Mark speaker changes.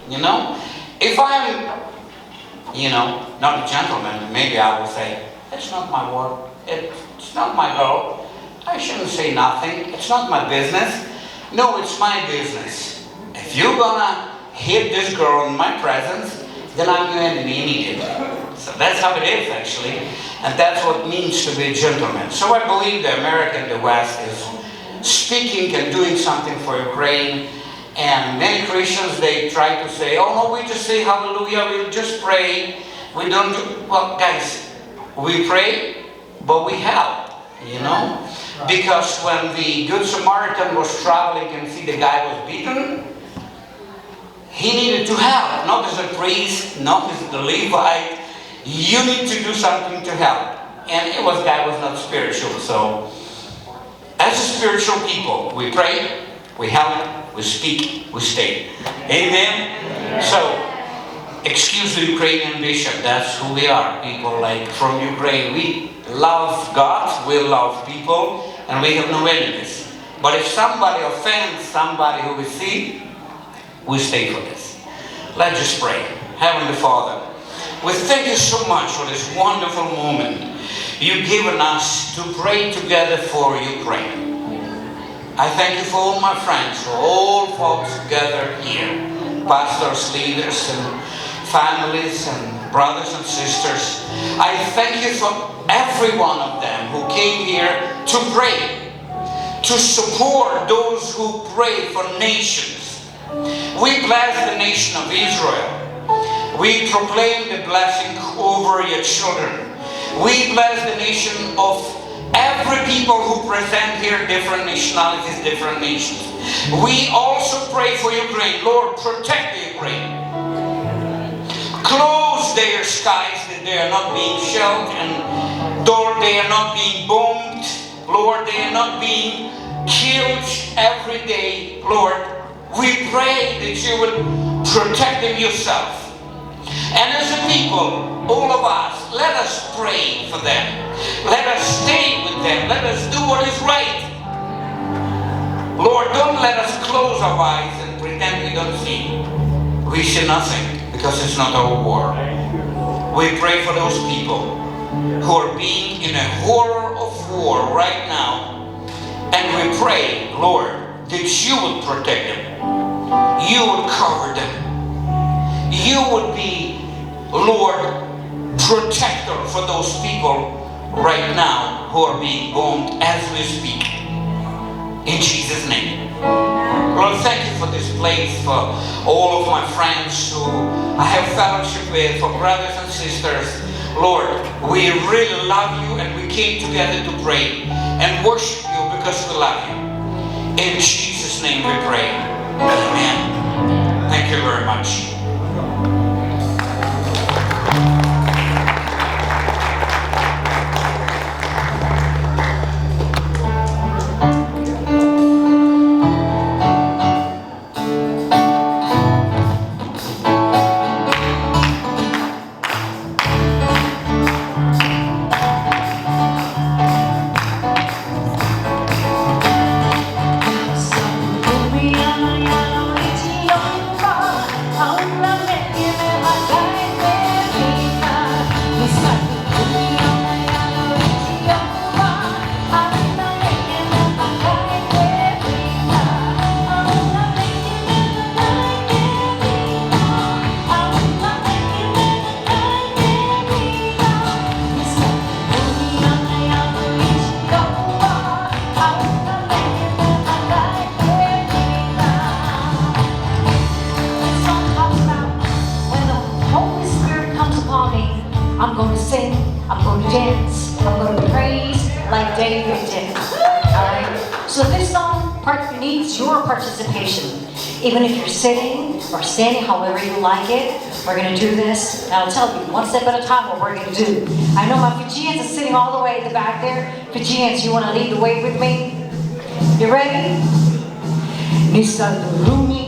Speaker 1: You know? If I'm, not a gentleman, maybe I will say, it's not my work. It's not my girl. I shouldn't say nothing. It's not my business. No, it's my business. If you're gonna hit this girl in my presence, then I'm your enemy immediately. So that's how it is, actually. And that's what it means to be a gentleman. So I believe the America and the West is speaking and doing something for Ukraine. And many Christians, they try to say, oh no, we just say hallelujah, we'll just pray. We don't do, well guys, we pray, but we help, Because when the Good Samaritan was traveling and see the guy was beaten, he needed to help, not as a priest, not as the Levite. You need to do something to help. And guy was not spiritual. So, as a spiritual people, we pray, we help, we speak, we stay. Amen? So, excuse the Ukrainian bishop, that's who we are. People like from Ukraine, we love God, we love people, and we have no enemies. But if somebody offends somebody who we see, we stay for this. Let's just pray. Heavenly Father, we thank you so much for this wonderful moment you've given us to pray together for Ukraine. I thank you for all my friends, for all folks gathered here, pastors, leaders, and families, and brothers and sisters. I thank you for every one of them who came here to pray, to support those who pray for nations. We bless the nation of Israel. We proclaim the blessing over your children. We bless the nation of every people who present here, different nationalities, different nations. We also pray for Ukraine. Lord, protect the Ukraine. Close their skies that they are not being shelled, and Lord, they are not being bombed. Lord, they are not being killed every day. Lord, we pray that you would protect them yourself. And as a people, all of us, let us pray for them. Let us stay with them. Let us do what is right. Lord, don't let us close our eyes and pretend we don't see. We see nothing because it's not our war. We pray for those people who are being in a horror of war right now. And we pray, Lord, that you would protect them. You would cover them. You would be, Lord, protector for those people right now who are being bombed as we speak. In Jesus' name. Lord, thank you for this place, for all of my friends who I have fellowship with, for brothers and sisters. Lord, we really love you, and we came together to pray and worship you because we love you. In Jesus' name we pray. Amen. Thank you very much.
Speaker 2: I'm going to sing, I'm going to dance, I'm going to praise like David did. Alright? So this song needs your participation. Even if you're sitting or standing, however you like it, we're going to do this. And I'll tell you, one step at a time, what we're going to do. I know my Fijians are sitting all the way at the back there. Fijians, you want to lead the way with me? You ready? Mr. Rumi.